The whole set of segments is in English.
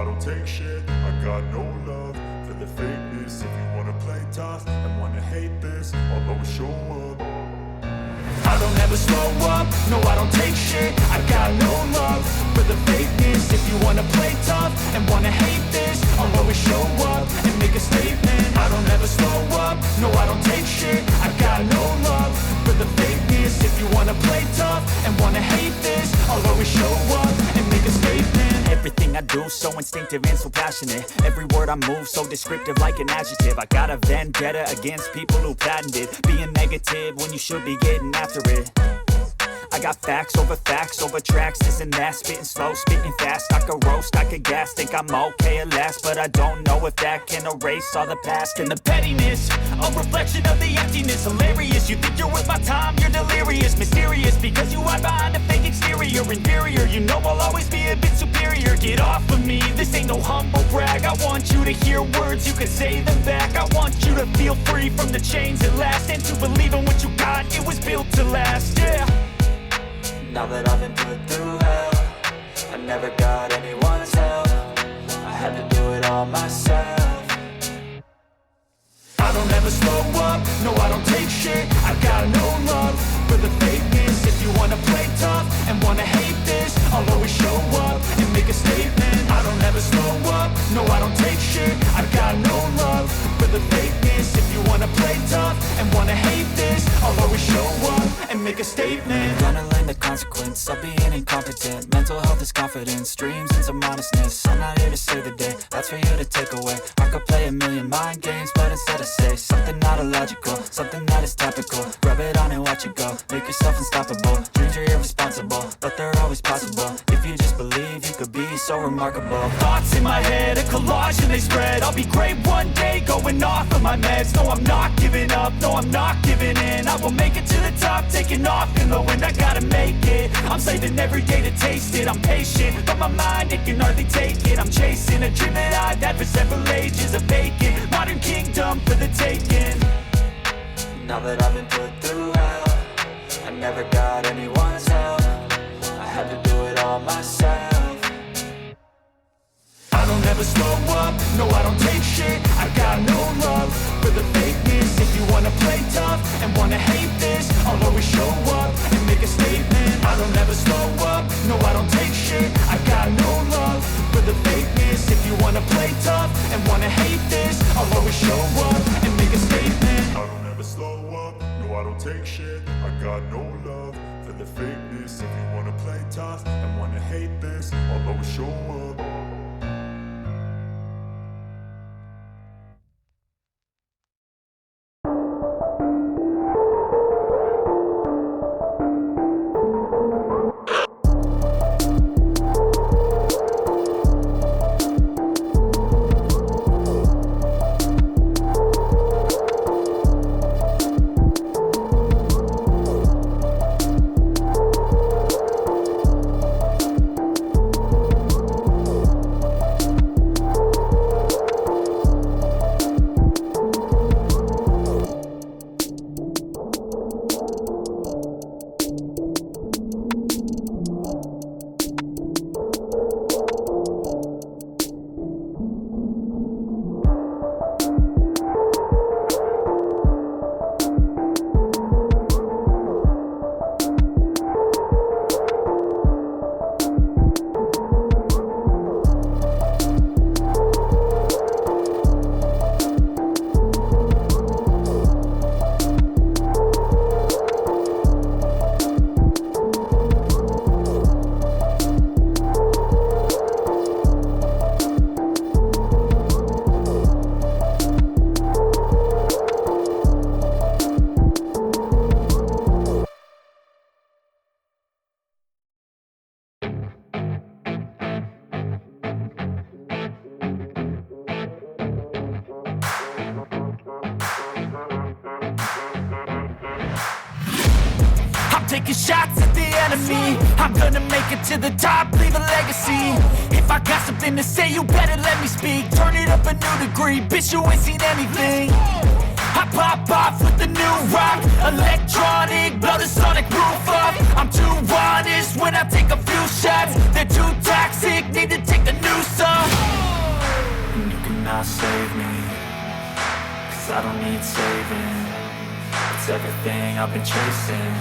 I don't take shit. I got no love for the fakeness. If you wanna play tough and wanna hate this, I'll always show up. I don't ever slow up, no I don't take shit. I got no love for the fakeness. If you wanna play tough and wanna hate this, I'll always show up and make a statement. I don't ever slow up, no I don't take shit. I got no love for the fakeness. If you wanna play tough and wanna hate this, I'll always show up and make a statement. Everything I do so instinctive and so passionate. Every word I move so descriptive like an adjective. I got a vendetta against people who patented being negative when you should be getting after it. I got facts over tracks, this and that. Spitting slow, spitting fast. I could roast, I could gas. Think I'm okay at last, but I don't know if that can erase all the past. And the pettiness, a reflection of the emptiness. Hilarious, you think you're worth my time, you're delirious. Mysterious, because you hide behind a fake exterior. Inferior, you know I'll always be a bit superior. Get off of me, this ain't no humble brag. I want you to hear words, you can say them back. I want you to feel free from the chains at last, and to believe in what you got, it was built to last, yeah. Now that I've been put through hell, I never got anyone's help. I had to do it all myself. I don't ever slow up, no I don't take shit. I got no love for the fakeness. If you wanna play tough and wanna hate this, I'll always show up and make a statement. I don't ever slow up, no I don't take shit. I got no love for the fakeness. If you wanna play tough and wanna hate this, I'll always show up and make a statement. Gonna learn the consequence of being incompetent. Mental health is confidence, dreams into modestness. I'm not here to save the day, that's for you to take away. I could play a million mind games, but instead I say something not illogical, something that is topical. Rub it on and watch it go, make yourself unstoppable. Dreams are irresponsible, but they're always possible. If you just believe, you could be so remarkable. Thoughts in my head, a collage and they spread. I'll be great one day, going off of my meds. No, I'm not giving up, no, I'm not giving in. I will make it to the top, taking off in the wind. I gotta make it, I'm saving every day to taste it. I'm patient, but my mind, it can hardly take it. I'm chasing a dream that I've had for several ages. A vacant, modern kingdom for the taking. Now that I've been put through hell, I never got anyone's help. I had to do it all myself. I don't ever slow up, no I don't take shit. I got no love for the fakeness. If you wanna play tough and wanna hate this, I'll always show up and make a statement. I don't ever slow up, no I don't take shit. I got no love for the fakeness. If you wanna play tough and wanna hate this, I'll always show up and make a statement. I don't ever slow up, no I don't take shit. I got no love for the fakeness. If you wanna play tough and wanna hate this, I'll always show up. taking shots at the enemy. I'm gonna make it to the top, leave a legacy. If I got something to say, you better let me speak. Turn it up a new degree, bitch, you ain't seen anything. I pop off with the new rock, electronic, blow the sonic roof up. I'm too honest when I take a few shots. They're too toxic, need to take the noose off. save me, 'cause I don't need saving. It's everything I've been chasing,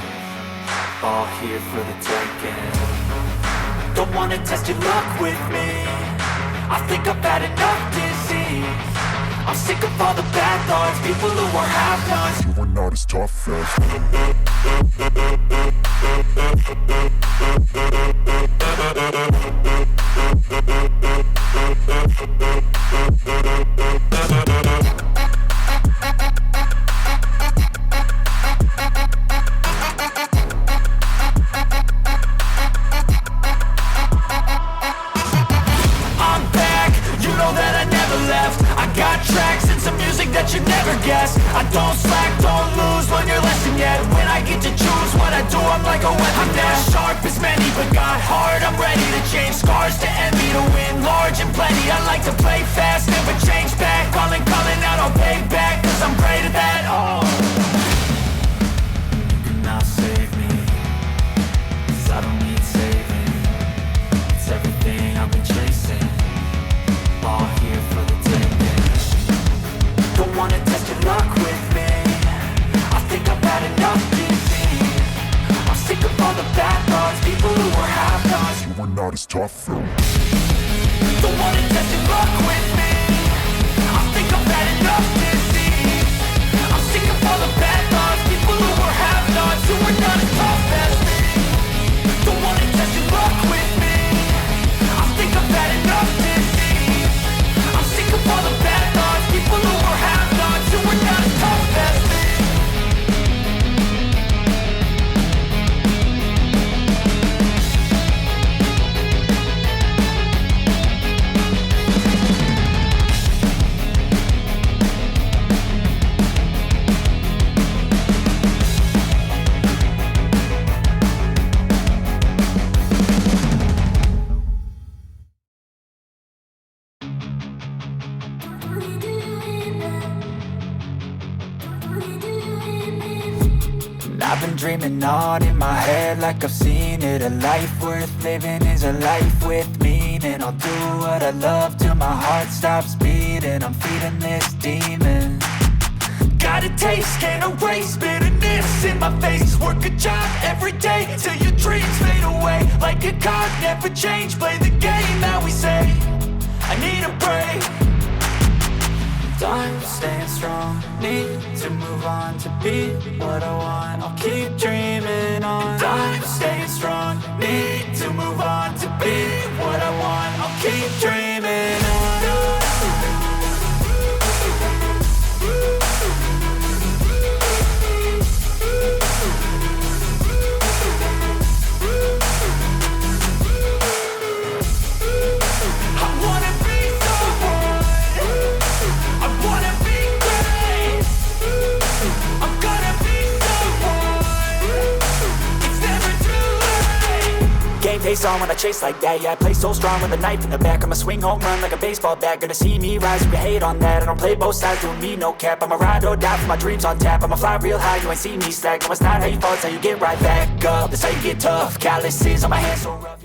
all here for the taking. Don't wanna test your luck with me, I think I've had enough disease. I'm sick of all the bad thoughts, people who are half-nots. You are not as tough as I'm back, you know that I never left. I got tracks and some music that you never guessed. I don't slack, don't lose, learn your lesson yet. When I get to choose what I do, I'm like a weapon. I'm not sharp as many, but got hard. I'm ready to change scars to envy, to win large and plenty. I like to play fast, never change back. Calling out, I'll pay back, 'cause I'm great at that. Oh, You cannot save me, 'cause I don't need saving. It's everything I've been chasing, all here for the taking. don't wanna test your luck with me, I think I've had enough disease. I'm sick of all the bad thoughts, people who are half-nots. you are not as tough as Don't wanna test your luck with me, I think I've had enough disease. I'm sick of all the bad thoughts, people who are half-nots, who are not as tough as me. Don't wanna test your luck with me, I think I've had enough disease. I'm sick of all the bad thoughts, people who are half-nots, who are not as tough as me. I've been dreaming on in my head like I've seen it. A life worth living is a life with meaning. I'll do what I love till my heart stops beating. I'm feeding this demon. Got a taste, can't erase bitterness in my face. Work a job every day till your dreams fade away. Like a card, never change, play the game that we say. I need a break. I'm staying strong, need to move on to be what I want. I'll keep dreaming on. I'm staying strong, need to move on to be what I want. I'll keep dreaming on. I wanna be someone, I wanna be great. I'm gonna be someone, it's never too late. Game face on when I chase like that. Yeah, I play so strong with a knife in the back. I'ma swing home run like a baseball bat. Gonna see me rise, you can hate on that. I don't play both sides, doing me no cap. I'ma ride or die for my dreams on tap. I'ma fly real high, you ain't see me slack. No, it's not how you fall, it's how you get right back up. That's how you get tough. Calluses on my hands so rough.